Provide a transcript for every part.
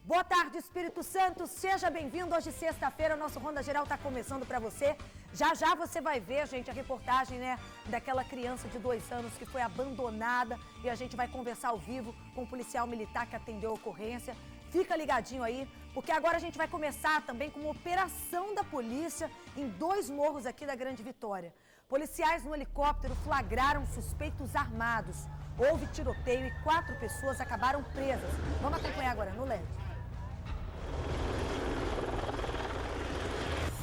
Boa tarde, Espírito Santo, seja bem-vindo. Hoje, sexta-feira, o nosso Ronda Geral está começando para você. Já já você vai ver, gente, a reportagem, daquela criança de 2 anos que foi abandonada e a gente vai conversar ao vivo com o policial militar que atendeu a ocorrência. Fica ligadinho aí, porque agora a gente vai começar também com uma operação da polícia em 2 morros aqui da Grande Vitória. Policiais no helicóptero flagraram suspeitos armados. Houve tiroteio e 4 pessoas acabaram presas. Vamos acompanhar agora no LED.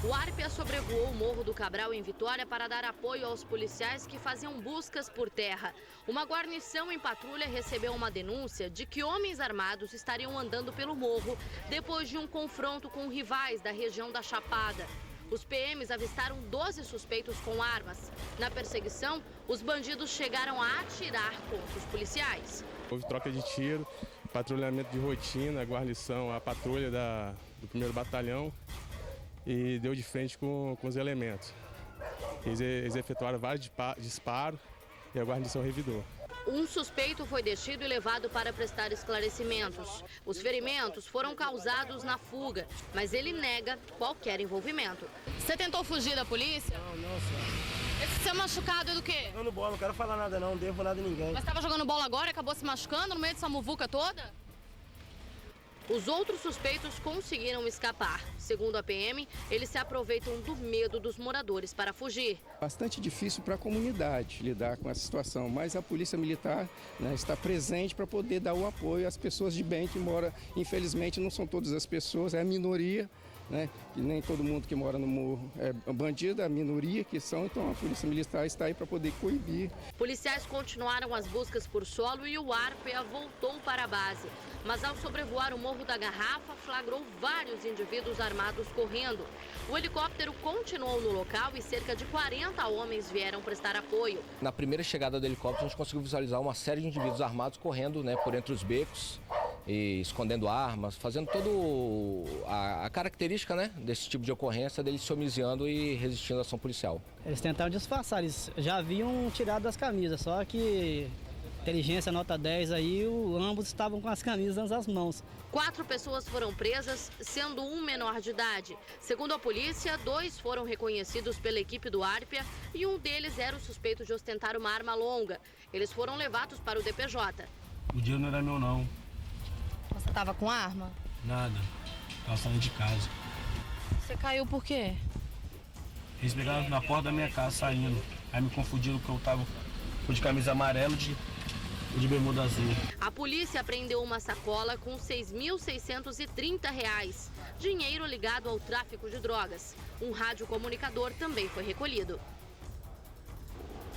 O Arpia sobrevoou o Morro do Cabral em Vitória para dar apoio aos policiais que faziam buscas por terra. Uma guarnição em patrulha recebeu uma denúncia de que homens armados estariam andando pelo morro depois de um confronto com rivais da região da Chapada. Os PMs avistaram 12 suspeitos com armas. Na perseguição, os bandidos chegaram a atirar contra os policiais. Houve troca de tiro, patrulhamento de rotina, a guarnição, a patrulha do 1º Batalhão e deu de frente com os elementos. Eles efetuaram vários disparos e a guarnição revidou. Um suspeito foi detido e levado para prestar esclarecimentos. Os ferimentos foram causados na fuga, mas ele nega qualquer envolvimento. Você tentou fugir da polícia? Não, senhora. Esse seu machucado é do quê? Jogando bola, não quero falar nada não devo nada a ninguém. Mas estava jogando bola agora e acabou se machucando no meio dessa muvuca toda? Os outros suspeitos conseguiram escapar. Segundo a PM, eles se aproveitam do medo dos moradores para fugir. Bastante difícil para a comunidade lidar com essa situação, mas a Polícia Militar está presente para poder dar o apoio às pessoas de bem que moram. Infelizmente, não são todas as pessoas, é a minoria, e nem todo mundo que mora no morro é bandido, é a minoria que são, então a Polícia Militar está aí para poder coibir. Policiais continuaram as buscas por solo e o Arpia voltou para a base. Mas ao sobrevoar o Morro da Garrafa, flagrou vários indivíduos armados correndo. O helicóptero continuou no local e cerca de 40 homens vieram prestar apoio. Na primeira chegada do helicóptero, a gente conseguiu visualizar uma série de indivíduos armados correndo por entre os becos e escondendo armas, fazendo toda a característica desse tipo de ocorrência, deles se homiziando e resistindo à ação policial. Eles tentaram disfarçar, eles já haviam tirado das camisas, só que inteligência nota 10 aí, ambos estavam com as camisas nas mãos. 4 pessoas foram presas, sendo um menor de idade. Segundo a polícia, 2 foram reconhecidos pela equipe do Arpia e um deles era o suspeito de ostentar uma arma longa. Eles foram levados para o DPJ. O dinheiro não era meu não. Você estava com arma? Nada. Estava saindo de casa. Você caiu por quê? Eles pegaram na porta da minha casa saindo. Aí me confundiram que eu tava de camisa amarela e de bermuda azul. A polícia apreendeu uma sacola com R$ 6.630, dinheiro ligado ao tráfico de drogas. Um radiocomunicador também foi recolhido.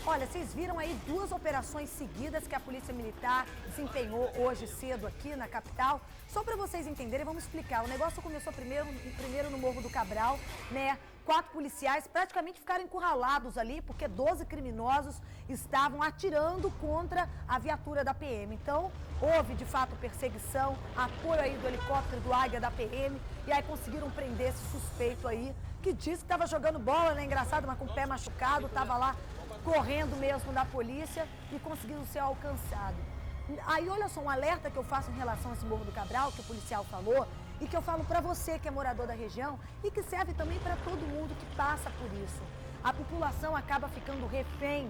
Olha, vocês viram aí 2 operações seguidas que a Polícia Militar desempenhou hoje cedo aqui na capital. Só para vocês entenderem, vamos explicar. O negócio começou primeiro no Morro do Cabral, 4 policiais praticamente ficaram encurralados ali, porque 12 criminosos estavam atirando contra a viatura da PM. Então, houve de fato perseguição, apoio aí do helicóptero do Águia da PM, e aí conseguiram prender esse suspeito aí, que disse que estava jogando bola, engraçado, mas com o pé machucado, estava lá correndo mesmo da polícia e conseguindo ser alcançado. Aí olha só, um alerta que eu faço em relação a esse Morro do Cabral, que o policial falou, e que eu falo para você que é morador da região e que serve também para todo mundo que passa por isso. A população acaba ficando refém,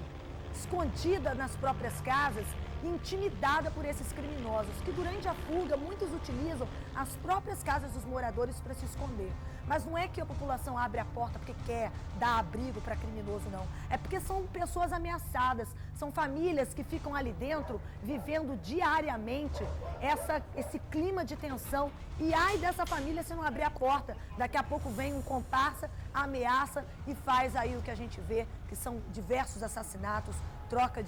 escondida nas próprias casas, intimidada por esses criminosos, que durante a fuga muitos utilizam as próprias casas dos moradores para se esconder. Mas não é que a população abre a porta porque quer dar abrigo para criminoso, não. É porque são pessoas ameaçadas, são famílias que ficam ali dentro vivendo diariamente esse clima de tensão. E ai dessa família se não abrir a porta, daqui a pouco vem um comparsa, ameaça e faz aí o que a gente vê, que são diversos assassinatos, troca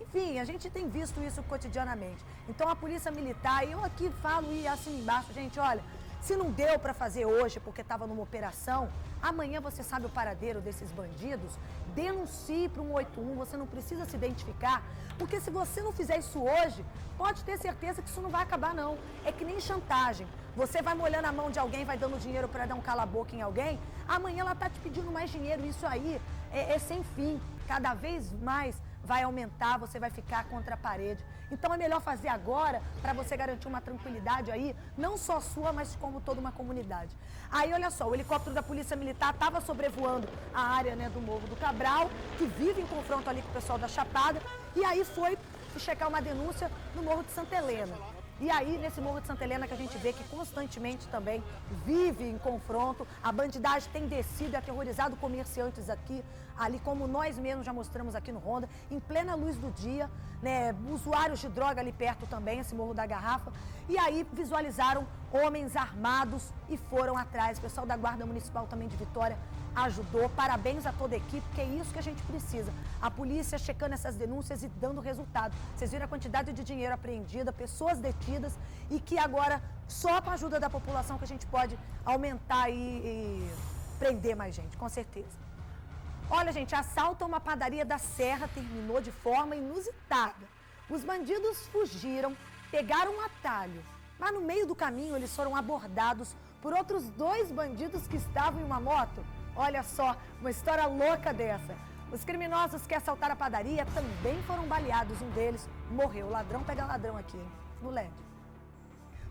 Enfim, a gente tem visto isso cotidianamente. Então a Polícia Militar, eu aqui falo e assino embaixo, gente, olha, se não deu para fazer hoje porque estava numa operação, amanhã você sabe o paradeiro desses bandidos, denuncie para o 181, você não precisa se identificar, porque se você não fizer isso hoje, pode ter certeza que isso não vai acabar não. É que nem chantagem. Você vai molhando a mão de alguém, vai dando dinheiro para dar um cala-boca em alguém, amanhã ela está te pedindo mais dinheiro. Isso aí é sem fim. Cada vez mais vai aumentar, você vai ficar contra a parede. Então é melhor fazer agora para você garantir uma tranquilidade aí, não só sua, mas como toda uma comunidade. Aí, olha só, o helicóptero da Polícia Militar estava sobrevoando a área, né, do Morro do Cabral, que vive em confronto ali com o pessoal da Chapada, e aí foi checar uma denúncia no Morro de Santa Helena. E aí, nesse Morro de Santa Helena, que a gente vê que constantemente também vive em confronto, a bandidagem tem descido e aterrorizado comerciantes aqui, ali como nós mesmos já mostramos aqui no Ronda, em plena luz do dia, né, usuários de droga ali perto também, esse Morro da Garrafa, e aí visualizaram homens armados e foram atrás. O pessoal da Guarda Municipal também de Vitória ajudou. Parabéns a toda a equipe, porque é isso que a gente precisa. A polícia checando essas denúncias e dando resultado. Vocês viram a quantidade de dinheiro apreendida, pessoas detidas, e que agora, só com a ajuda da população, que a gente pode aumentar e prender mais gente, com certeza. Olha, gente, assalto a uma padaria da Serra terminou de forma inusitada. Os bandidos fugiram, pegaram um atalho, mas no meio do caminho eles foram abordados por outros 2 bandidos que estavam em uma moto. Olha só, uma história louca dessa. Os criminosos que assaltaram a padaria também foram baleados. Um deles morreu. Ladrão pega ladrão aqui, hein? No LED.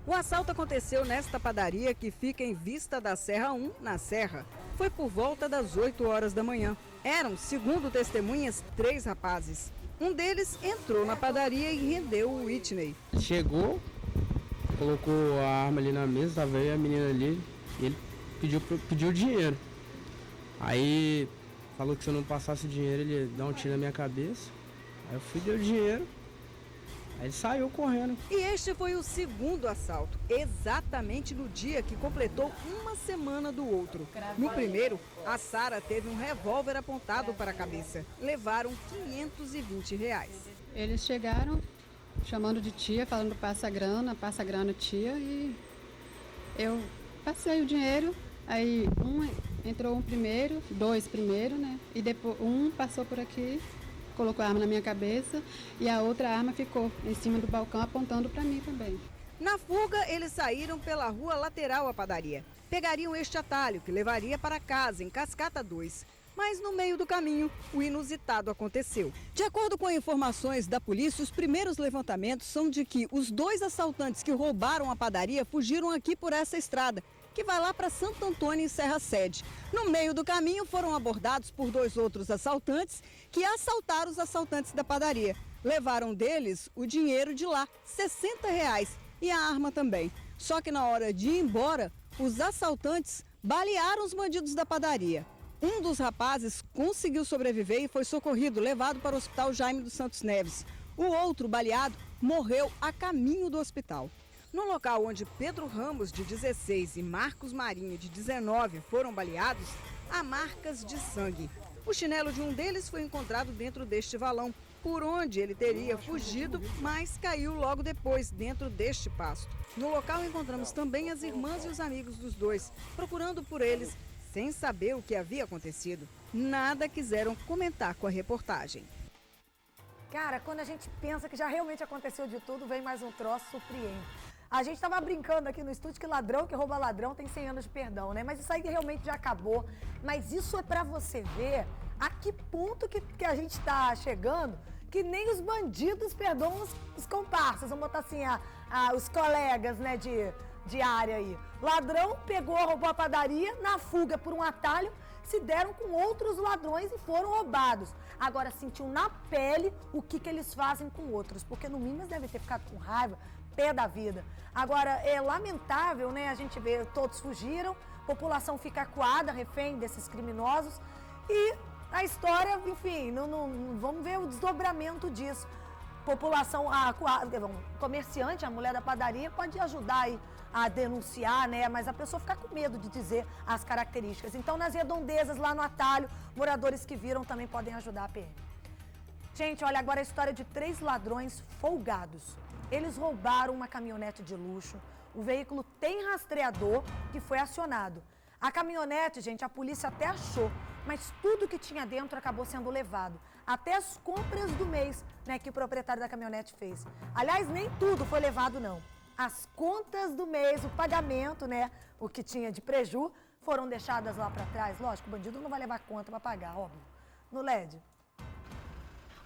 O assalto aconteceu nesta padaria que fica em Vista da Serra 1, na Serra. Foi por volta das 8 horas da manhã. Eram, segundo testemunhas, 3 rapazes. Um deles entrou na padaria e rendeu o Whitney. Chegou, colocou a arma ali na mesa, tava aí a menina ali, e ele pediu dinheiro. Aí falou que se eu não passasse dinheiro, ele ia dar um tiro na minha cabeça. Aí eu fui, dei o dinheiro. Aí ele saiu correndo. E este foi o segundo assalto, exatamente no dia que completou uma semana do outro. No primeiro, a Sara teve um revólver apontado para a cabeça. Levaram R$520. Eles chegaram chamando de tia, falando passa grana, tia, e eu passei o dinheiro. Aí entrou um primeiro, 2 primeiro, né? E depois um passou por aqui, colocou a arma na minha cabeça e a outra arma ficou em cima do balcão apontando para mim também. Na fuga, eles saíram pela rua lateral à padaria. Pegariam este atalho que levaria para casa, em Cascata 2. Mas no meio do caminho, o inusitado aconteceu. De acordo com informações da polícia, os primeiros levantamentos são de que os 2 assaltantes que roubaram a padaria fugiram aqui por essa estrada, que vai lá para Santo Antônio e Serra Sede. No meio do caminho foram abordados por 2 outros assaltantes que assaltaram os assaltantes da padaria. Levaram deles o dinheiro de lá, R$60, e a arma também. Só que na hora de ir embora, os assaltantes balearam os bandidos da padaria. Um dos rapazes conseguiu sobreviver e foi socorrido, levado para o Hospital Jaime dos Santos Neves. O outro, baleado, morreu a caminho do hospital. No local onde Pedro Ramos, de 16, e Marcos Marinho, de 19, foram baleados, há marcas de sangue. O chinelo de um deles foi encontrado dentro deste valão, por onde ele teria fugido, mas caiu logo depois, dentro deste pasto. No local encontramos também as irmãs e os amigos dos 2, procurando por eles, sem saber o que havia acontecido. Nada quiseram comentar com a reportagem. Cara, quando a gente pensa que já realmente aconteceu de tudo, vem mais um troço, surpreende. A gente estava brincando aqui no estúdio que ladrão que rouba ladrão tem 100 anos de perdão, né? Mas isso aí realmente já acabou. Mas isso é para você ver a que ponto que a gente está chegando, que nem os bandidos perdoam os comparsas. Vamos botar assim, os colegas, né, de área aí. Ladrão pegou, roubou a padaria, na fuga por um atalho, se deram com outros ladrões e foram roubados. Agora, sentiu na pele o que eles fazem com outros, porque no mínimo eles devem ter ficado com raiva, pé da vida. Agora, é lamentável, né? A gente vê, todos fugiram, população fica acuada, refém desses criminosos, e a história, enfim, não vamos ver o desdobramento disso. População acuada, comerciante, a mulher da padaria, pode ajudar aí a denunciar, né? Mas a pessoa fica com medo de dizer as características. Então, nas redondezas, lá no atalho, moradores que viram também podem ajudar a PM. Gente, olha, agora a história de 3 ladrões folgados. Eles roubaram uma caminhonete de luxo. O veículo tem rastreador que foi acionado. A caminhonete, gente, a polícia até achou, mas tudo que tinha dentro acabou sendo levado. Até as compras do mês, né, que o proprietário da caminhonete fez. Aliás, nem tudo foi levado, não. As contas do mês, o pagamento, né, o que tinha de preju, foram deixadas lá para trás. Lógico, o bandido não vai levar conta para pagar, óbvio. No LED.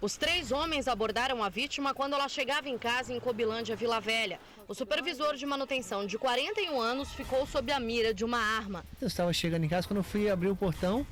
Os 3 homens abordaram a vítima quando ela chegava em casa em Cobilândia, Vila Velha. O supervisor de manutenção, de 41 anos, ficou sob a mira de uma arma. Eu estava chegando em casa, quando eu fui abrir o portão,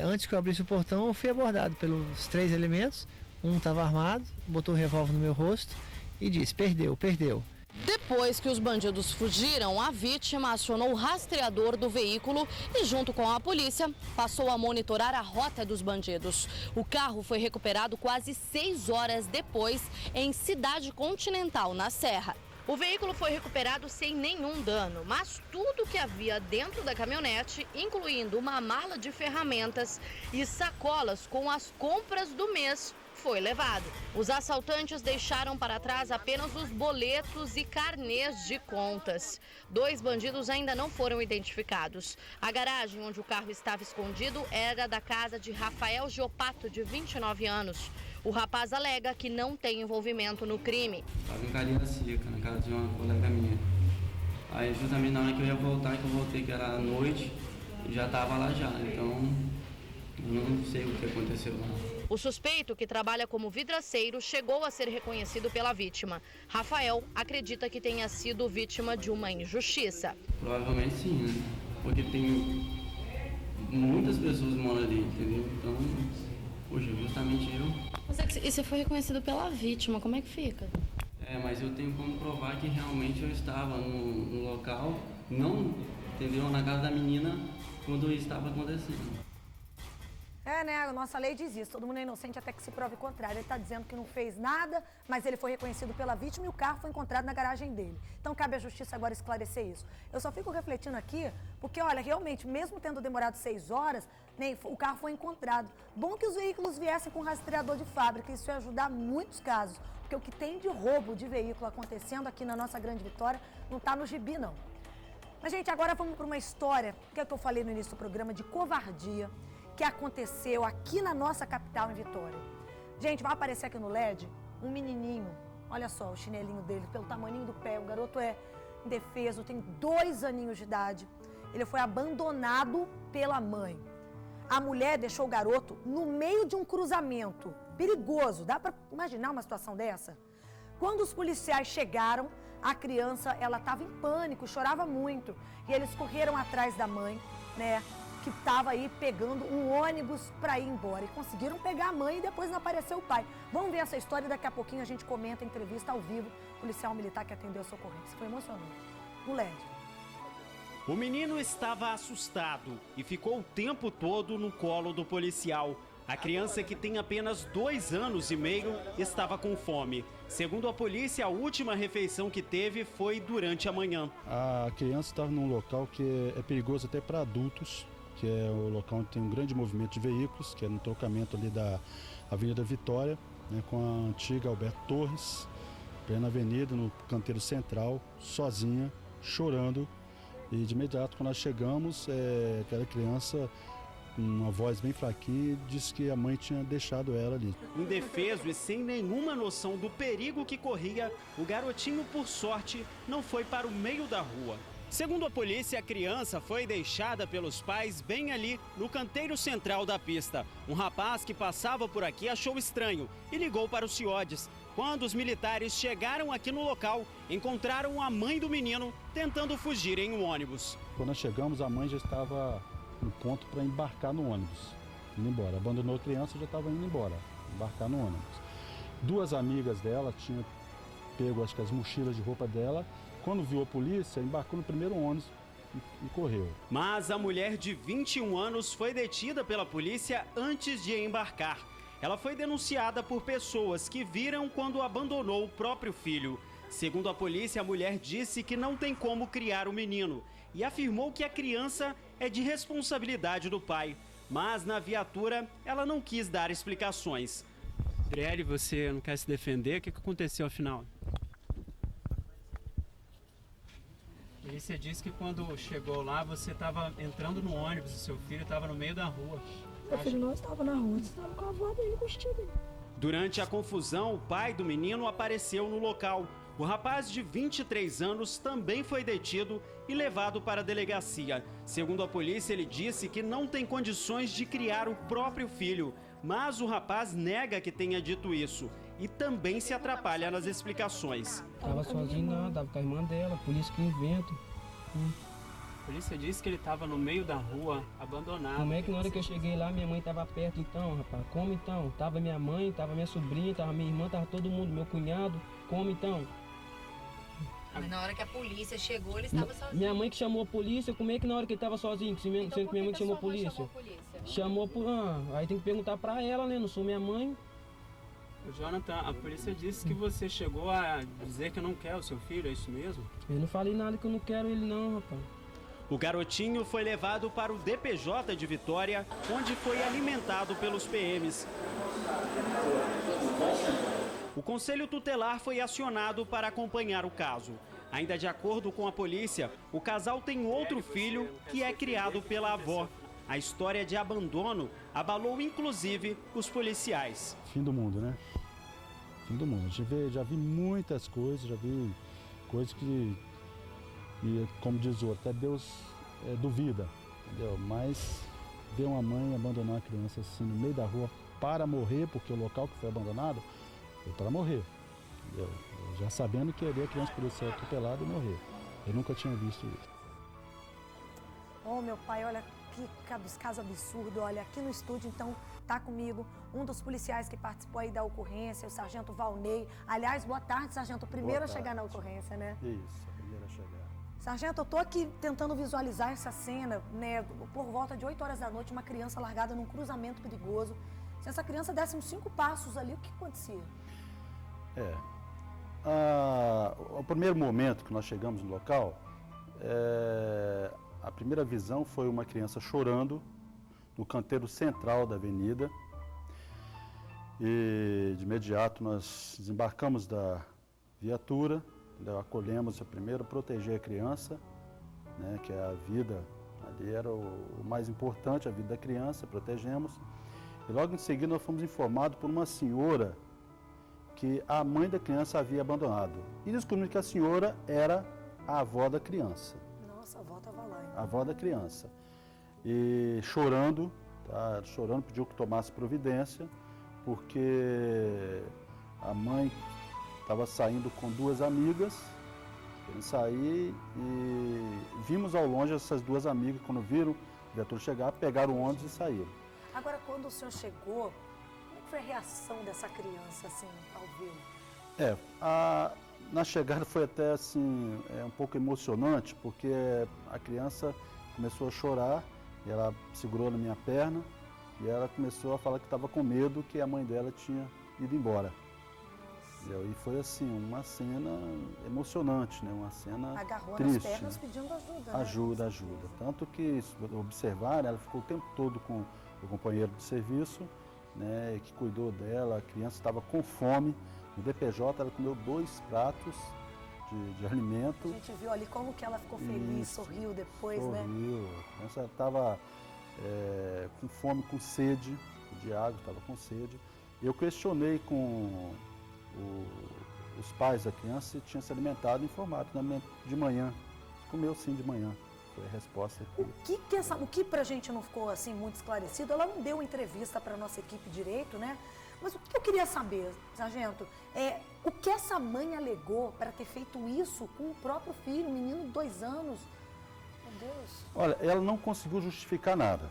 antes que eu abrisse o portão, eu fui abordado pelos 3 elementos. Um estava armado, botou o revólver no meu rosto e disse: perdeu, perdeu. Depois que os bandidos fugiram, a vítima acionou o rastreador do veículo e, junto com a polícia, passou a monitorar a rota dos bandidos. O carro foi recuperado quase 6 horas depois em Cidade Continental, na Serra. O veículo foi recuperado sem nenhum dano, mas tudo que havia dentro da caminhonete, incluindo uma mala de ferramentas e sacolas com as compras do mês, foi levado. Os assaltantes deixaram para trás apenas os boletos e carnês de contas. 2 bandidos ainda não foram identificados. A garagem onde o carro estava escondido era da casa de Rafael Giopato, de 29 anos. O rapaz alega que não tem envolvimento no crime. Estava em Cariacica, na casa de uma colega minha. Aí justamente na hora que eu ia voltar, que eu voltei, que era à noite, já estava lá já. Então, eu não sei o que aconteceu lá. O suspeito, que trabalha como vidraceiro, chegou a ser reconhecido pela vítima. Rafael acredita que tenha sido vítima de uma injustiça. Provavelmente sim, né? Porque tem muitas pessoas que moram ali, entendeu? Então, poxa, justamente eu. E você foi reconhecido pela vítima, como é que fica? Mas eu tenho como provar que realmente eu estava no local, não, entendeu? Na casa da menina, quando estava acontecendo. Né? A nossa lei diz isso. Todo mundo é inocente até que se prove o contrário. Ele está dizendo que não fez nada, mas ele foi reconhecido pela vítima e o carro foi encontrado na garagem dele. Então cabe à justiça agora esclarecer isso. Eu só fico refletindo aqui, porque olha, realmente, mesmo tendo demorado 6 horas, o carro foi encontrado. Bom que os veículos viessem com rastreador de fábrica, isso ia ajudar muitos casos. Porque o que tem de roubo de veículo acontecendo aqui na nossa Grande Vitória não está no gibi, não. Mas, gente, agora vamos para uma história, que é o que eu falei no início do programa, de covardia, que aconteceu aqui na nossa capital, em Vitória. Gente, vai aparecer aqui no LED um menininho, olha só o chinelinho dele, pelo tamanho do pé, o garoto é indefeso, tem 2 aninhos de idade. Ele foi abandonado pela mãe. A mulher deixou o garoto no meio de um cruzamento perigoso. Dá para imaginar uma situação dessa? Quando os policiais chegaram, a criança, ela estava em pânico, chorava muito. E eles correram atrás da mãe, né? Que estava aí pegando um ônibus para ir embora. E conseguiram pegar a mãe e depois não apareceu o pai. Vamos ver essa história e daqui a pouquinho a gente comenta a entrevista ao vivo. Policial militar que atendeu a socorrência. Foi emocionante. O LED. O menino estava assustado e ficou o tempo todo no colo do policial. A criança, que tem apenas 2 anos e meio, estava com fome. Segundo a polícia, a última refeição que teve foi durante a manhã. A criança estava num local que é perigoso até para adultos, que é o local onde tem um grande movimento de veículos, que é no trocamento ali da Avenida Vitória, né, com a antiga Alberto Torres, plena avenida, no canteiro central, sozinha, chorando. E de imediato, quando nós chegamos, aquela criança, com uma voz bem fraquinha, disse que a mãe tinha deixado ela ali. Indefeso e sem nenhuma noção do perigo que corria, o garotinho, por sorte, não foi para o meio da rua. Segundo a polícia, a criança foi deixada pelos pais bem ali no canteiro central da pista. Um rapaz que passava por aqui achou estranho e ligou para o CIODES. Quando os militares chegaram aqui no local, encontraram a mãe do menino tentando fugir em um ônibus. Quando nós chegamos, a mãe já estava no ponto para embarcar no ônibus, indo embora. Abandonou a criança e já estava indo embora, embarcar no ônibus. 2 amigas dela tinham pego, acho que as mochilas de roupa dela. Quando viu a polícia, embarcou no primeiro ônibus e correu. Mas a mulher de 21 anos foi detida pela polícia antes de embarcar. Ela foi denunciada por pessoas que viram quando abandonou o próprio filho. Segundo a polícia, a mulher disse que não tem como criar o menino e afirmou que a criança é de responsabilidade do pai. Mas na viatura, ela não quis dar explicações. Adriele, você não quer se defender? O que aconteceu afinal? A polícia disse que quando chegou lá, você estava entrando no ônibus e seu filho estava no meio da rua. Meu filho não estava na rua, estava com a avó dele, com o tio dele. Durante a confusão, o pai do menino apareceu no local. O rapaz de 23 anos também foi detido e levado para a delegacia. Segundo a polícia, ele disse que não tem condições de criar o próprio filho, mas o rapaz nega que tenha dito isso e também se atrapalha nas explicações. Tava sozinho não, tava com a irmã dela, por isso que invento. A polícia disse que ele estava no meio da rua, abandonado. Como é que na hora que eu cheguei lá, minha mãe estava perto então, rapaz? Como então? Tava minha mãe, tava minha sobrinha, tava minha irmã, tava todo mundo, meu cunhado. Como então? Mas na hora que a polícia chegou, ele estava sozinho. Minha mãe que chamou a polícia, como é que na hora que ele estava sozinho? Sendo que minha mãe que chamou a polícia? Chamou por... aí tem que perguntar pra ela, né? Não sou minha mãe. Jonathan, a polícia disse que você chegou a dizer que não quer o seu filho, é isso mesmo? Eu não falei nada que eu não quero ele não, rapaz. O garotinho foi levado para o DPJ de Vitória, onde foi alimentado pelos PMs. O Conselho Tutelar foi acionado para acompanhar o caso. Ainda de acordo com a polícia, o casal tem outro filho que é criado pela avó. A história de abandono abalou inclusive os policiais. Fim do mundo, né? Fim do mundo. Já vi muitas coisas, já vi coisas que como diz o outro, até Deus duvida, entendeu? Mas ver uma mãe abandonar a criança assim no meio da rua para morrer, porque o local que foi abandonado foi para morrer, entendeu? Já sabendo que ali a criança poderia ser atropelada e morrer. Eu nunca tinha visto isso. Oh, meu pai, olha que caso absurdo. Olha, aqui no estúdio, então, tá comigo um dos policiais que participou aí da ocorrência, o sargento Valnei. Aliás, boa tarde, sargento. O primeiro a chegar na ocorrência, né? Isso, a primeira a chegar. Sargento, eu tô aqui tentando visualizar essa cena, né? Por volta de 8 horas da noite, uma criança largada num cruzamento perigoso. Se essa criança desse uns 5 passos ali, o que acontecia? O primeiro momento que nós chegamos no local, a primeira visão foi uma criança chorando no canteiro central da avenida. E de imediato nós desembarcamos da viatura, acolhemos primeiro proteger a criança, né, que é a vida, ali era o mais importante, a vida da criança, protegemos. E logo em seguida nós fomos informados por uma senhora que a mãe da criança havia abandonado. E descobrimos que a senhora era a avó da criança. Nossa, a avó estava lá, hein? A avó da criança. E chorando, tá? Chorando, pediu que tomasse providência, porque a mãe estava saindo com 2 amigas, querendo sair, e vimos ao longe essas 2 amigas, quando viram o viatura chegar, pegaram o ônibus e saíram. Agora, quando o senhor chegou, como foi a reação dessa criança, assim, ao vê-lo? Na chegada foi até, assim, um pouco emocionante, porque a criança começou a chorar, e ela segurou na minha perna, e ela começou a falar que estava com medo que a mãe dela tinha ido embora. E foi assim, uma cena emocionante, né? Uma cena agarrou triste. nas pernas pedindo ajuda, né? Ajuda. Tanto que, observaram, ela ficou o tempo todo com o companheiro de serviço, né, que cuidou dela. A criança estava com fome. No DPJ ela comeu 2 pratos de alimento. A gente viu ali como que ela ficou feliz, sorriu depois, né? Sorriu. A criança estava com fome, com sede de água, estava com sede. Eu questionei com os pais da criança se tinha se alimentado, informado de manhã. Comeu sim de manhã, foi a resposta aqui. O que pra gente não ficou assim muito esclarecido, ela não deu entrevista pra nossa equipe direito, né? Mas o que eu queria saber, sargento, o que essa mãe alegou para ter feito isso com o próprio filho, um menino de 2 anos? Meu Deus. Olha, ela não conseguiu justificar nada.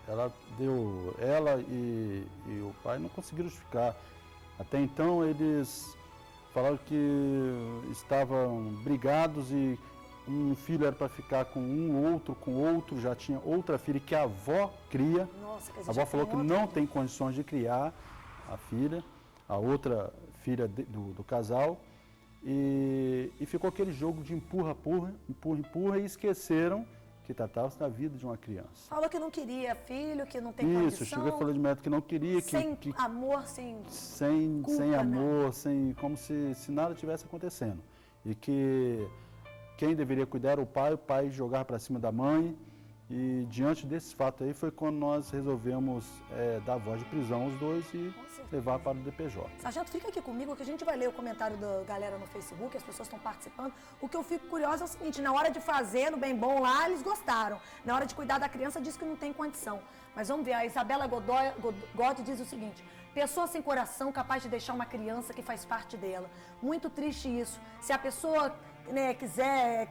Ela e o pai não conseguiram justificar. Até então eles falaram que estavam brigados e um filho era para ficar com outro, já tinha outra filha que a avó cria. Nossa, a avó falou que não tem condições de criar a filha, a outra filha do casal. E ficou aquele jogo de empurra, e esqueceram que tratava-se da vida de uma criança. Falou que não queria filho, que não tem condição. Isso, chegou e falou de método que não queria. Sem amor, sem culpa, sem amor, né? como se nada tivesse acontecendo. E que quem deveria cuidar era o pai jogar para cima da mãe, E diante desse fato aí foi quando nós resolvemos dar voz de prisão aos dois e levar para o DPJ. Sargento, fica aqui comigo que a gente vai ler o comentário da galera no Facebook, as pessoas estão participando. O que eu fico curiosa é o seguinte, na hora de fazer no bem bom lá, eles gostaram. Na hora de cuidar da criança, diz que não tem condição. Mas vamos ver, a Isabela God diz o seguinte: pessoa sem coração capaz de deixar uma criança que faz parte dela. Muito triste isso. Se a pessoa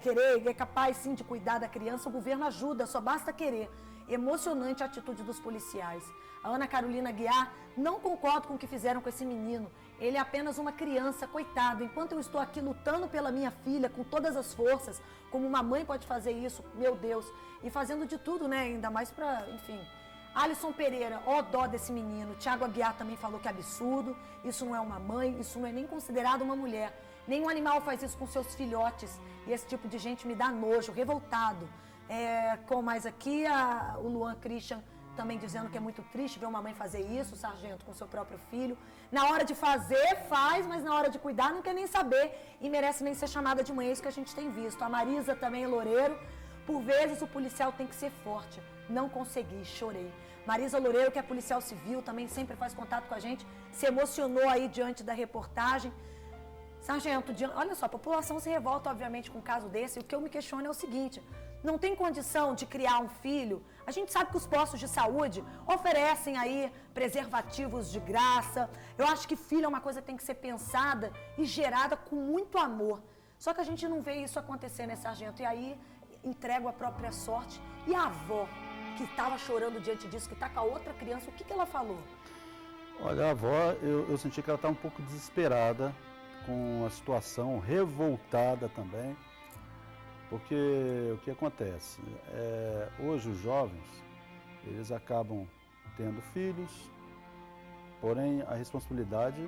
querer, é capaz sim de cuidar da criança, o governo ajuda, só basta querer. Emocionante a atitude dos policiais. A Ana Carolina Guiar, não concordo com o que fizeram com esse menino. Ele é apenas uma criança, coitado. Enquanto eu estou aqui lutando pela minha filha com todas as forças, como uma mãe pode fazer isso, meu Deus, e fazendo de tudo, ainda mais pra, enfim. Alisson Pereira, ó dó desse menino. Tiago Aguiar também falou que é absurdo, isso não é uma mãe, isso não é nem considerado uma mulher. Nenhum animal faz isso com seus filhotes. E esse tipo de gente me dá nojo, revoltado. Com mais aqui, o Luan Christian também dizendo que é muito triste ver uma mãe fazer isso, sargento, com seu próprio filho. Na hora de fazer, faz, mas na hora de cuidar não quer nem saber e merece nem ser chamada de mãe, é isso que a gente tem visto. A Marisa também, Loureiro, por vezes o policial tem que ser forte. Não consegui, chorei. Marisa Loureiro, que é policial civil, também sempre faz contato com a gente, se emocionou aí diante da reportagem. Sargento, olha só, a população se revolta, obviamente, com um caso desse. O que eu me questiono é o seguinte: não tem condição de criar um filho? A gente sabe que os postos de saúde oferecem aí preservativos de graça. Eu acho que filho é uma coisa que tem que ser pensada e gerada com muito amor. Só que a gente não vê isso acontecer, né, sargento? E aí entrega a própria sorte. E a avó, que estava chorando diante disso, que está com a outra criança, o que ela falou? Olha, a avó, eu senti que ela está um pouco desesperada com a situação, revoltada também, porque o que acontece? Hoje os jovens, eles acabam tendo filhos, porém a responsabilidade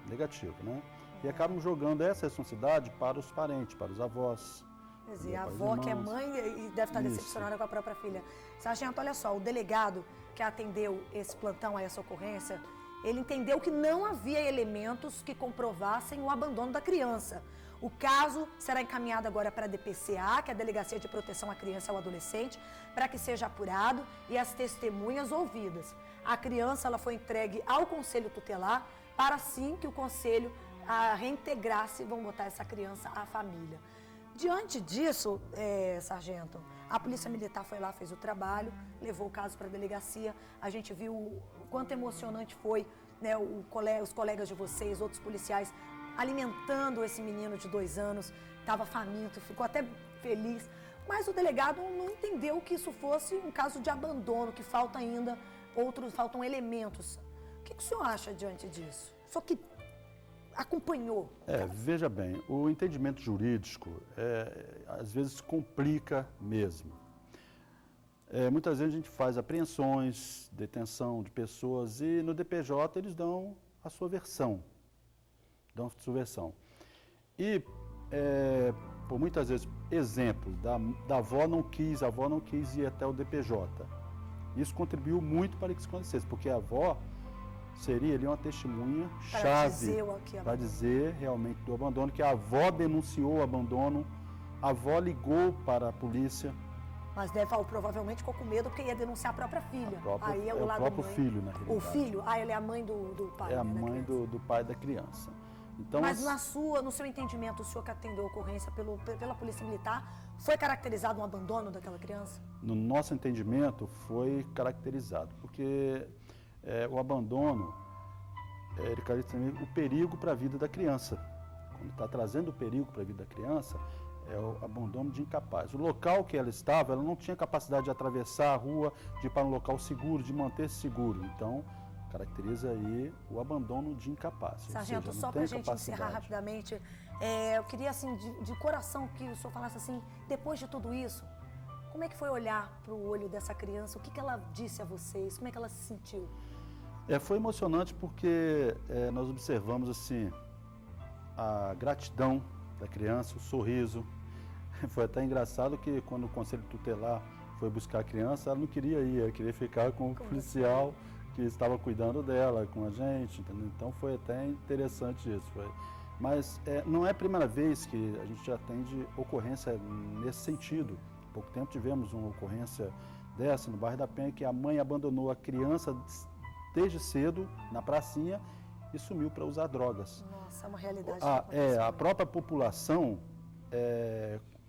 negativa, né? E acabam jogando essa responsabilidade para os parentes, para os avós. Quer dizer, a avó que é mãe e deve estar decepcionada com a própria filha. Sargento, olha só, o delegado que atendeu esse plantão, a essa ocorrência, ele entendeu que não havia elementos que comprovassem o abandono da criança. O caso será encaminhado agora para a DPCA, que é a Delegacia de Proteção à Criança e ao Adolescente, para que seja apurado e as testemunhas ouvidas. A criança ela foi entregue ao Conselho Tutelar para assim que o Conselho reintegrasse, vamos botar essa criança à família. Diante disso, sargento, a Polícia Militar foi lá, fez o trabalho, levou o caso para a delegacia. A gente viu o quanto emocionante foi, né, os colegas de vocês, outros policiais, alimentando esse menino de 2 anos, estava faminto, ficou até feliz. Mas o delegado não entendeu que isso fosse um caso de abandono, que falta ainda faltam elementos. O que o senhor acha diante disso? Só que acompanhou. Veja bem, o entendimento jurídico às vezes complica mesmo. Muitas vezes a gente faz apreensões, detenção de pessoas e no DPJ eles dão a sua versão. E por muitas vezes, exemplo, da avó não quis ir até o DPJ. Isso contribuiu muito para que isso acontecesse, porque a avó seria ali uma testemunha chave para dizer realmente do abandono, que a avó denunciou o abandono, a avó ligou para a polícia. Mas provavelmente ficou com medo porque ia denunciar a própria filha. Aí o próprio filho, na realidade. O filho? Ele é a mãe do pai. É a mãe do pai da criança. Então, mas no seu entendimento, o senhor que atendeu a ocorrência pela Polícia Militar, foi caracterizado um abandono daquela criança? No nosso entendimento, foi caracterizado, porque o abandono, ele caracteriza o perigo para a vida da criança. Quando está trazendo o perigo para a vida da criança, é o abandono de incapaz. O local que ela estava, ela não tinha capacidade de atravessar a rua, de ir para um local seguro, de manter-se seguro. Então, caracteriza aí o abandono de incapaz. Sargento, só para a gente encerrar rapidamente, eu queria, assim, de coração, que o senhor falasse assim, depois de tudo isso, como é que foi olhar para o olho dessa criança? O que ela disse a vocês? Como é que ela se sentiu? Foi emocionante porque nós observamos assim, a gratidão da criança, o sorriso. Foi até engraçado que quando o Conselho Tutelar foi buscar a criança, ela não queria ir, ela queria ficar com o policial que estava cuidando dela, com a gente, entendeu? Então foi até interessante isso. Mas não é a primeira vez que a gente atende ocorrência nesse sentido, Há pouco tempo tivemos uma ocorrência dessa no bairro da Penha, que a mãe abandonou a criança desde cedo na pracinha e sumiu para usar drogas. Nossa, é uma realidade. A própria população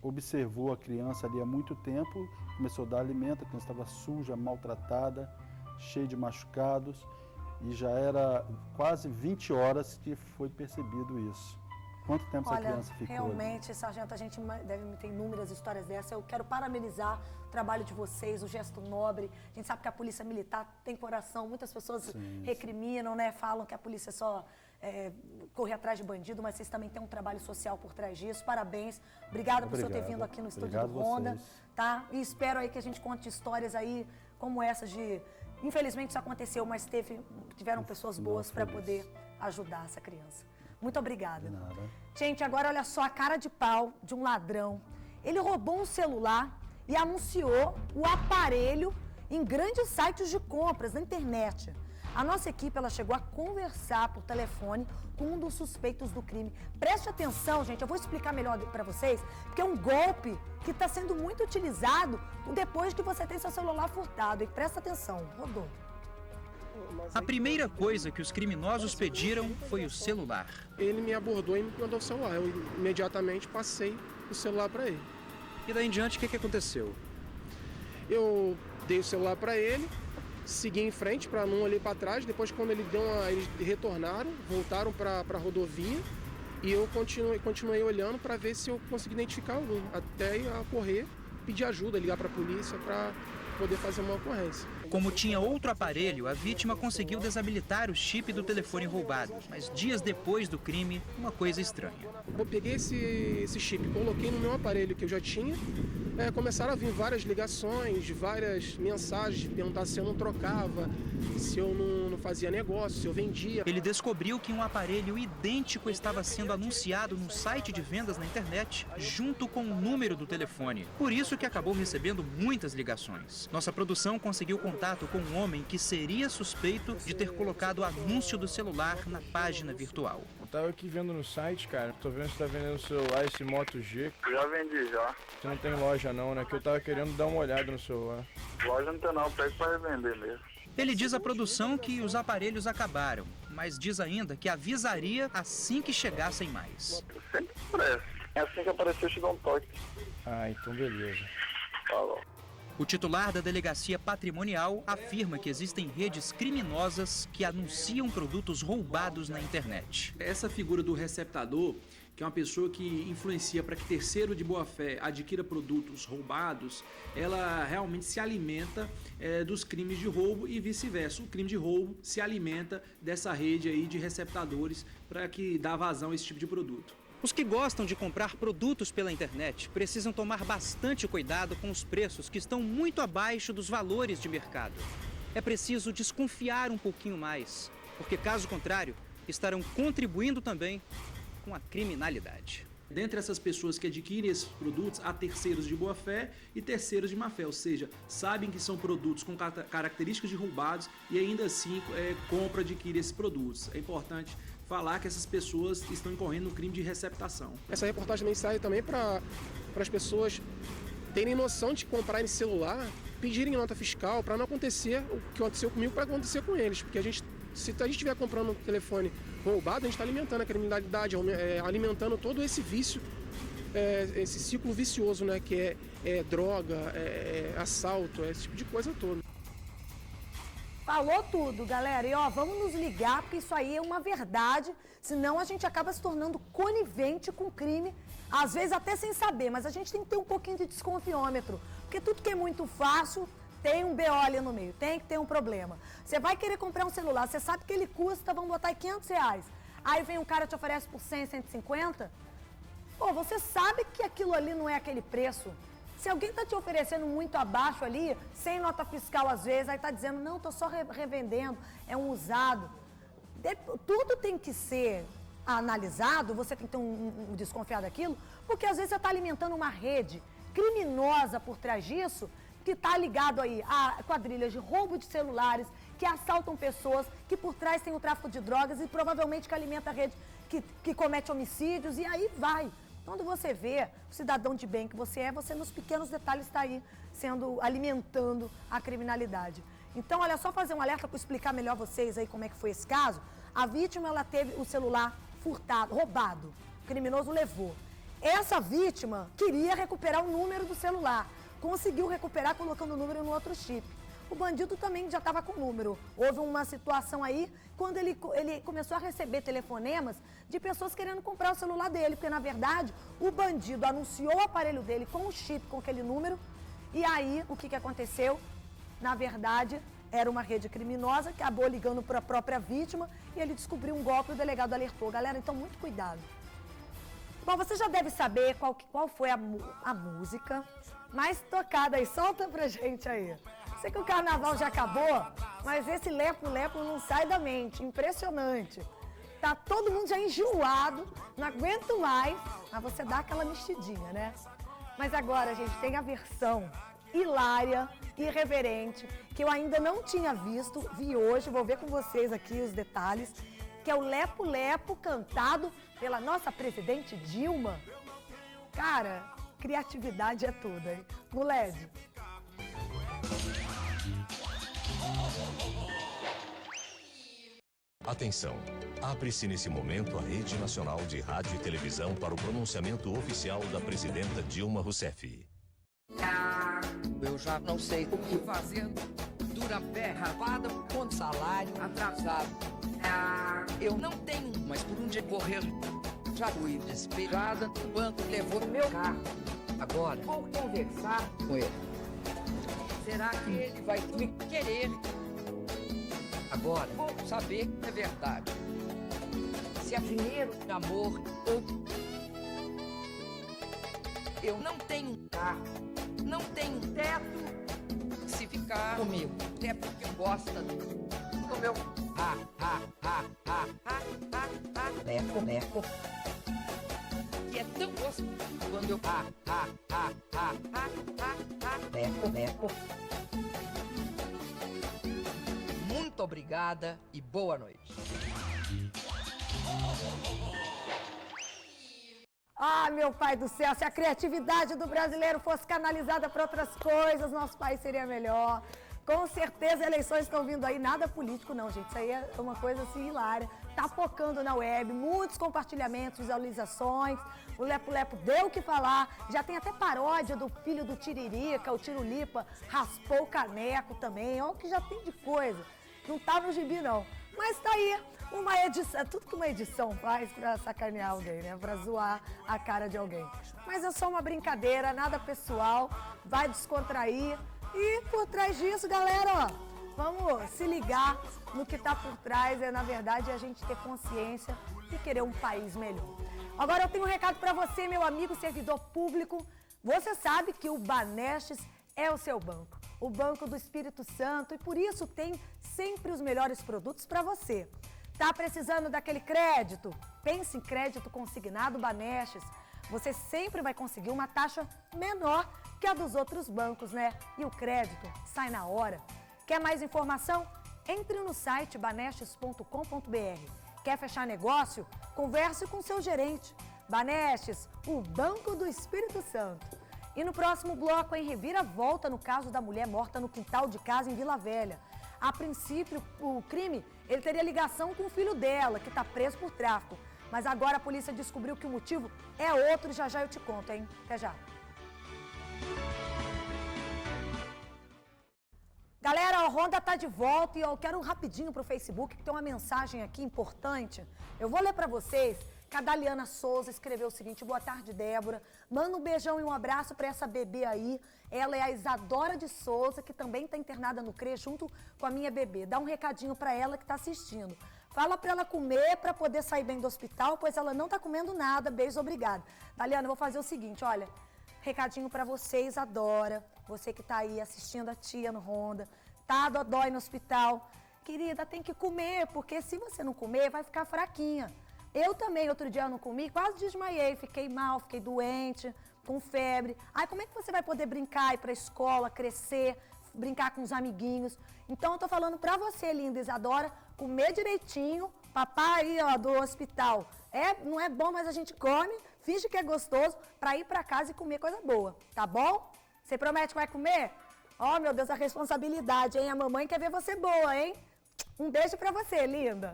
observou a criança ali há muito tempo, começou a dar alimento, a criança estava suja, maltratada, cheia de machucados, e já era quase 20 horas que foi percebido isso. Quanto tempo essa criança ficou realmente, ali? sargento, a gente deve ter inúmeras histórias dessas. Eu quero parabenizar o trabalho de vocês, o gesto nobre. A gente sabe que a polícia militar tem coração, muitas pessoas recriminam, né? Falam que a polícia só corre atrás de bandido, mas vocês também têm um trabalho social por trás disso. Parabéns. Obrigado por você ter vindo aqui no estúdio do Ronda. Tá? E espero aí que a gente conte histórias aí como essas de... Infelizmente isso aconteceu, mas tiveram pessoas boas para poder ajudar essa criança. Muito obrigada. De nada. Gente, agora olha só a cara de pau de um ladrão. Ele roubou um celular e anunciou o aparelho em grandes sites de compras na internet. A nossa equipe ela chegou a conversar por telefone com um dos suspeitos do crime. Preste atenção, gente, eu vou explicar melhor para vocês, porque é um golpe que está sendo muito utilizado depois que você tem seu celular furtado. E presta atenção, rodou. A primeira coisa que os criminosos pediram foi o celular. Ele me abordou e me mandou o celular. Eu imediatamente passei o celular para ele. E daí em diante, o que aconteceu? Eu dei o celular para ele, segui em frente para não olhar para trás. Depois, quando eles retornaram, voltaram para a rodovia e eu continuei olhando para ver se eu consegui identificar algum. Até ir a correr, pedir ajuda, ligar para a polícia para poder fazer uma ocorrência. Como tinha outro aparelho, a vítima conseguiu desabilitar o chip do telefone roubado. Mas dias depois do crime, uma coisa estranha. Eu peguei esse chip, coloquei no meu aparelho que eu já tinha. Começaram a vir várias ligações, várias mensagens, perguntar se eu não trocava, se eu não fazia negócio, se eu vendia. Ele descobriu que um aparelho idêntico estava sendo anunciado num site de vendas na internet, junto com o número do telefone. Por isso que acabou recebendo muitas ligações. Nossa produção conseguiu contato com um homem que seria suspeito de ter colocado o anúncio do celular na página virtual. Eu tava aqui vendo no site, cara. Tô vendo se tá vendendo o celular, esse Moto G. Já vendi, já. Você não tem loja não, né? Que eu tava querendo dar uma olhada no celular. Loja não tem não, pego pra revender mesmo. Ele diz à produção que os aparelhos acabaram, mas diz ainda que avisaria assim que chegassem mais. Sempre aparece. É assim que apareceu, eu te dou um toque. Ah, então beleza. Falou. O titular da Delegacia Patrimonial afirma que existem redes criminosas que anunciam produtos roubados na internet. Essa figura do receptador, que é uma pessoa que influencia para que terceiro de boa-fé adquira produtos roubados, ela realmente se alimenta dos crimes de roubo e vice-versa. O crime de roubo se alimenta dessa rede aí de receptadores para que dá vazão a esse tipo de produto. Os que gostam de comprar produtos pela internet precisam tomar bastante cuidado com os preços que estão muito abaixo dos valores de mercado. É preciso desconfiar um pouquinho mais, porque caso contrário, estarão contribuindo também com a criminalidade. Dentre essas pessoas que adquirem esses produtos, há terceiros de boa-fé e terceiros de má-fé, ou seja, sabem que são produtos com características de roubados e ainda assim compra, adquire esses produtos. É importante falar que essas pessoas estão incorrendo no crime de receptação. Essa reportagem também sai também para as pessoas terem noção de comprar esse celular, pedirem nota fiscal para não acontecer o que aconteceu comigo para acontecer com eles, porque se a gente estiver comprando um telefone roubado, a gente está alimentando a criminalidade, alimentando todo esse vício, esse ciclo vicioso, né, que é droga, assalto, esse tipo de coisa toda. Falou tudo, galera. E vamos nos ligar, porque isso aí é uma verdade, senão a gente acaba se tornando conivente com o crime, às vezes até sem saber, mas a gente tem que ter um pouquinho de desconfiômetro, porque tudo que é muito fácil tem um BO ali no meio, tem que ter um problema. Você vai querer comprar um celular, você sabe que ele custa, vamos botar aí R$500. Aí vem um cara e te oferece por 100, 150. Pô, você sabe que aquilo ali não é aquele preço. Se alguém está te oferecendo muito abaixo ali, sem nota fiscal às vezes, aí está dizendo, não, estou só revendendo, é um usado. Tudo tem que ser analisado, você tem que ter um desconfiado daquilo, porque às vezes você está alimentando uma rede criminosa por trás disso, que está ligado aí a quadrilhas de roubo de celulares, que assaltam pessoas, que por trás tem o tráfico de drogas e provavelmente que alimenta a rede que comete homicídios, e aí vai. Quando você vê o cidadão de bem que você é, você nos pequenos detalhes está aí alimentando a criminalidade. Então, olha, só fazer um alerta para explicar melhor vocês aí como é que foi esse caso. A vítima, ela teve o celular furtado, roubado. O criminoso levou. Essa vítima queria recuperar o número do celular. Conseguiu recuperar colocando o número no outro chip. O bandido também já estava com o número. Houve uma situação aí, quando ele começou a receber telefonemas de pessoas querendo comprar o celular dele, porque, na verdade, o bandido anunciou o aparelho dele com o chip, com aquele número, e aí, o que aconteceu? Na verdade, era uma rede criminosa, que acabou ligando para a própria vítima, e ele descobriu um golpe e o delegado alertou. Galera, então, muito cuidado. Bom, você já deve saber qual foi a música mais tocada aí. Solta pra gente aí. Sei que o carnaval já acabou, mas esse lepo-lepo não sai da mente. Impressionante. Tá todo mundo já enjoado, não aguento mais, mas você dá aquela mexidinha, né? Mas agora, gente, tem a versão hilária, irreverente, que eu ainda não tinha visto, vi hoje, vou ver com vocês aqui os detalhes, que é o Lepo-Lepo cantado pela nossa presidente Dilma. Cara, criatividade é tudo, hein? No LED. Atenção! Abre-se nesse momento a Rede Nacional de Rádio e Televisão para o pronunciamento oficial da presidenta Dilma Rousseff. Eu já não sei o que fazer. Dura pé rabada com salário atrasado. Eu não tenho, mas por um dia correr. Já fui despejada, o banco levou meu carro. Agora vou conversar com ele. Será que ele vai me querer? Agora vou saber que é verdade. Se é dinheiro, amor ou... Eu não tenho carro, não tenho teto. Se ficar comigo, é porque gosta do meu... Lepo. E é tão gostoso quando eu... Lepo. Muito obrigada e boa noite. Ah, meu pai do céu, se a criatividade do brasileiro fosse canalizada para outras coisas, nosso país seria melhor. Com certeza, eleições estão vindo aí, nada político não, gente, isso aí é uma coisa assim hilária. Tá focando na web, muitos compartilhamentos, visualizações, o Lepo-Lepo deu o que falar, já tem até paródia do filho do Tiririca, o Tirulipa, raspou o caneco também, ó, que já tem de coisa. Não tá no gibi não, mas tá aí. Uma edição, tudo que uma edição faz pra sacanear alguém, né? Pra zoar a cara de alguém. Mas é só uma brincadeira, nada pessoal, vai descontrair. E por trás disso, galera, ó, vamos se ligar no que tá por trás. Na verdade, a gente ter consciência e querer um país melhor. Agora eu tenho um recado pra você, meu amigo servidor público. Você sabe que o Banestes é o seu banco. O Banco do Espírito Santo, e por isso tem sempre os melhores produtos pra você. Tá precisando daquele crédito? Pense em crédito consignado Banestes. Você sempre vai conseguir uma taxa menor que a dos outros bancos, né? E o crédito sai na hora. Quer mais informação? Entre no site banestes.com.br. Quer fechar negócio? Converse com seu gerente. Banestes, o Banco do Espírito Santo. E no próximo bloco, em reviravolta no caso da mulher morta no quintal de casa em Vila Velha. A princípio, o crime, ele teria ligação com o filho dela, que está preso por tráfico. Mas agora a polícia descobriu que o motivo é outro, já eu te conto, hein? Até já. Galera, a Honda tá de volta e eu quero rapidinho pro Facebook, que tem uma mensagem aqui importante. Eu vou ler para vocês. Que a Daliana Souza escreveu o seguinte: boa tarde, Débora. Manda um beijão e um abraço para essa bebê aí. Ela é a Isadora de Souza, que também está internada no CRE junto com a minha bebê. Dá um recadinho para ela que está assistindo. Fala para ela comer para poder sair bem do hospital, pois ela não está comendo nada. Beijo, obrigada. Daliana, eu vou fazer o seguinte, olha. Recadinho para você, Isadora. Você que está aí assistindo a tia no Honda. Tá dodói no hospital. Querida, tem que comer, porque se você não comer, vai ficar fraquinha. Eu também, outro dia eu não comi, quase desmaiei, fiquei mal, fiquei doente, com febre. Aí como é que você vai poder brincar, ir pra escola, crescer, brincar com os amiguinhos? Então eu tô falando pra você, linda Isadora, comer direitinho, papai aí, ó, do hospital. Não é bom, mas a gente come, finge que é gostoso para ir para casa e comer coisa boa, tá bom? Você promete que vai comer? Oh, meu Deus, a responsabilidade, hein? A mamãe quer ver você boa, hein? Um beijo para você, linda.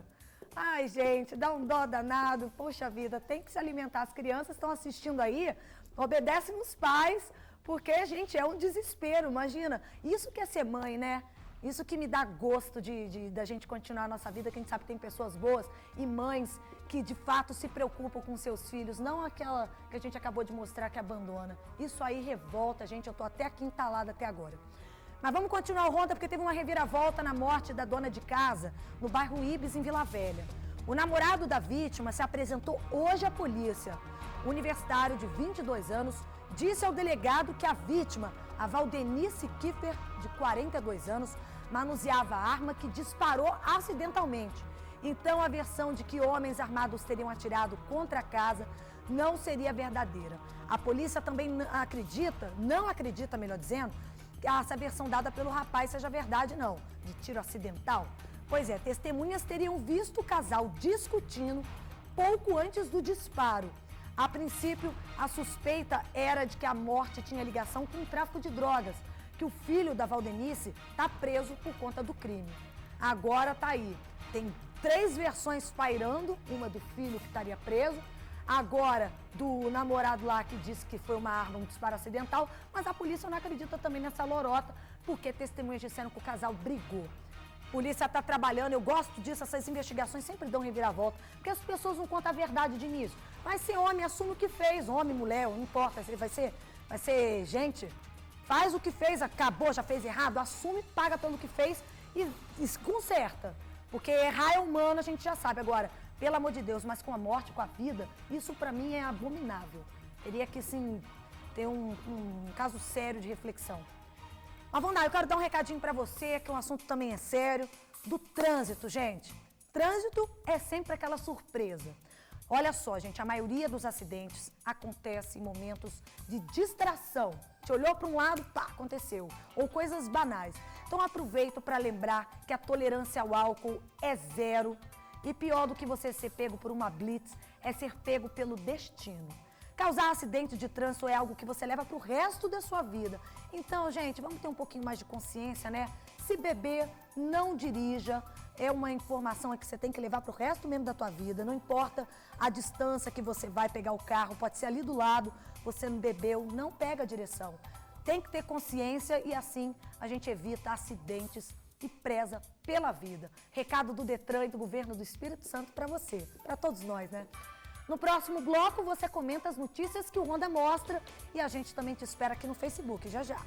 Ai, gente, dá um dó danado. Poxa vida, tem que se alimentar. As crianças estão assistindo aí, obedecem os pais, porque, gente, é um desespero, imagina. Isso que é ser mãe, né? Isso que me dá gosto da gente continuar a nossa vida, que a gente sabe que tem pessoas boas e mães que de fato se preocupam com seus filhos, não aquela que a gente acabou de mostrar que abandona. Isso aí revolta, gente, eu tô até aqui entalada até agora. Mas vamos continuar o Ronda, porque teve uma reviravolta na morte da dona de casa no bairro Ibis, em Vila Velha. O namorado da vítima se apresentou hoje à polícia. O universitário de 22 anos disse ao delegado que a vítima, a Valdenice Kiffer, de 42 anos, manuseava a arma que disparou acidentalmente. Então, a versão de que homens armados teriam atirado contra a casa não seria verdadeira. A polícia também não acredita, melhor dizendo, que essa versão dada pelo rapaz seja verdade, não, de tiro acidental. Pois é, testemunhas teriam visto o casal discutindo pouco antes do disparo. A princípio, a suspeita era de que a morte tinha ligação com o tráfico de drogas, que o filho da Valdenice está preso por conta do crime. Agora tá aí, tem 3 versões pairando, uma do filho que estaria preso, agora do namorado lá que disse que foi uma arma, um disparo acidental, mas a polícia não acredita também nessa lorota, porque testemunhas disseram que o casal brigou. A polícia está trabalhando, eu gosto disso, essas investigações sempre dão reviravolta, porque as pessoas não contam a verdade de início. Vai ser homem, assume o que fez, homem, mulher, não importa, vai ser gente, faz o que fez, acabou, já fez errado, assume, paga pelo que fez e conserta. Porque errar é humano, a gente já sabe. Agora, pelo amor de Deus, mas com a morte, com a vida, isso pra mim é abominável. Teria que, sim, ter um caso sério de reflexão. Mas vamos lá, eu quero dar um recadinho pra você, que o assunto também é sério, do trânsito, gente. Trânsito é sempre aquela surpresa. Olha só, gente, a maioria dos acidentes acontece em momentos de distração. Você olhou para um lado, pá, aconteceu. Ou coisas banais. Então aproveito para lembrar que a tolerância ao álcool é 0. E pior do que você ser pego por uma blitz é ser pego pelo destino. Causar acidente de trânsito é algo que você leva para o resto da sua vida. Então, gente, vamos ter um pouquinho mais de consciência, né? Se beber, não dirija. É uma informação que você tem que levar para o resto mesmo da tua vida. Não importa a distância que você vai pegar o carro, pode ser ali do lado, você não bebeu, não pega a direção. Tem que ter consciência e assim a gente evita acidentes e preza pela vida. Recado do Detran e do Governo do Espírito Santo para você, para todos nós, né? No próximo bloco você comenta as notícias que o Ronda mostra e a gente também te espera aqui no Facebook, já já.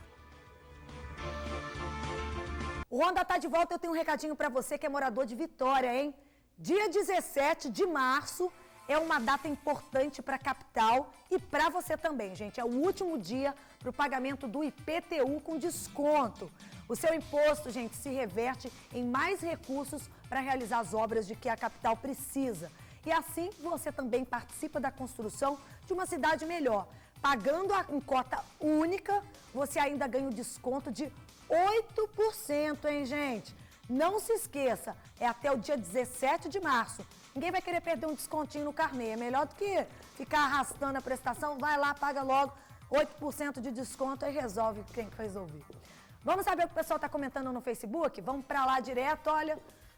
O Ronda tá de volta, eu tenho um recadinho para você que é morador de Vitória, hein? Dia 17 de março é uma data importante para a capital e para você também, gente. É o último dia para o pagamento do IPTU com desconto. O seu imposto, gente, se reverte em mais recursos para realizar as obras de que a capital precisa. E assim você também participa da construção de uma cidade melhor. Pagando em cota única, você ainda ganha o desconto de 8%, hein, gente? Não se esqueça, é até o dia 17 de março. Ninguém vai querer perder um descontinho no carnê. É melhor do que ficar arrastando a prestação. Vai lá, paga logo 8% de desconto e resolve quem resolver. Vamos saber o que o pessoal está comentando no Facebook? Vamos para lá direto, olha.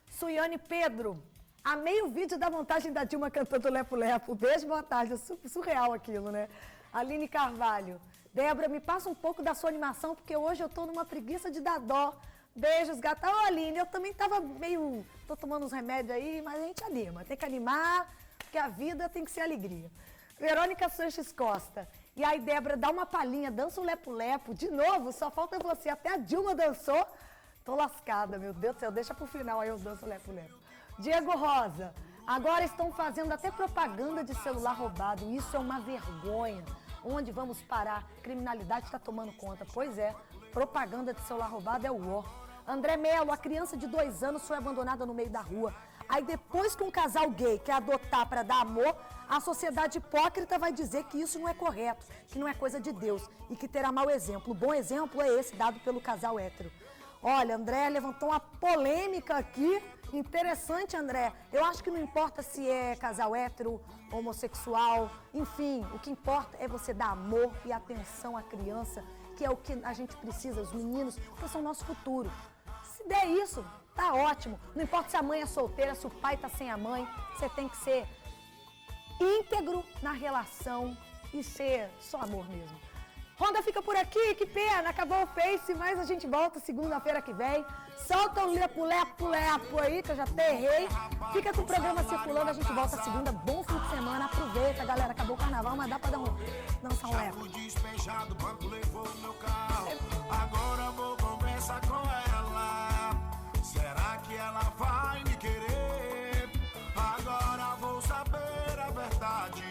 Suiane Pedro. Amei o vídeo da montagem da Dilma cantando Lepo Lepo. Beijo, boa tarde. É surreal aquilo, né? Aline Carvalho. Débora, me passa um pouco da sua animação, porque hoje eu tô numa preguiça de dar dó. Beijos, gata. Ô, Aline, eu também tava meio... Tô tomando uns remédios aí, mas a gente anima. Tem que animar, porque a vida tem que ser alegria. Verônica Sanches Costa. E aí, Débora, dá uma palhinha, dança o Lepo Lepo. De novo, só falta você. Até a Dilma dançou. Tô lascada, meu Deus do céu. Deixa pro final aí eu danço o Lepo Lepo. Diego Rosa. Agora estão fazendo até propaganda de celular roubado. Isso é uma vergonha. Onde vamos parar? Criminalidade está tomando conta. Pois é, propaganda de celular roubado é o ó. André Melo, a criança de 2 anos foi abandonada no meio da rua. Aí depois que um casal gay quer adotar para dar amor, a sociedade hipócrita vai dizer que isso não é correto, que não é coisa de Deus e que terá mau exemplo. O bom exemplo é esse dado pelo casal hétero. Olha, André levantou uma polêmica aqui. Interessante, André. Eu acho que não importa se é casal hétero, homossexual, enfim, o que importa é você dar amor e atenção à criança, que é o que a gente precisa, os meninos, que são o nosso futuro. Se der isso, tá ótimo. Não importa se a mãe é solteira, se o pai tá sem a mãe, você tem que ser íntegro na relação e ser só amor mesmo. Ronda fica por aqui, que pena, acabou o Face, mas a gente volta segunda-feira que vem. Solta o lepo aí, que eu já até errei. Fica com o programa circulando, a gente volta segunda. Bom fim de semana, aproveita, galera. Acabou o carnaval, mas dá pra dançar um lepo. Agora vou conversar com ela. Será que ela vai me querer? Agora vou saber a verdade.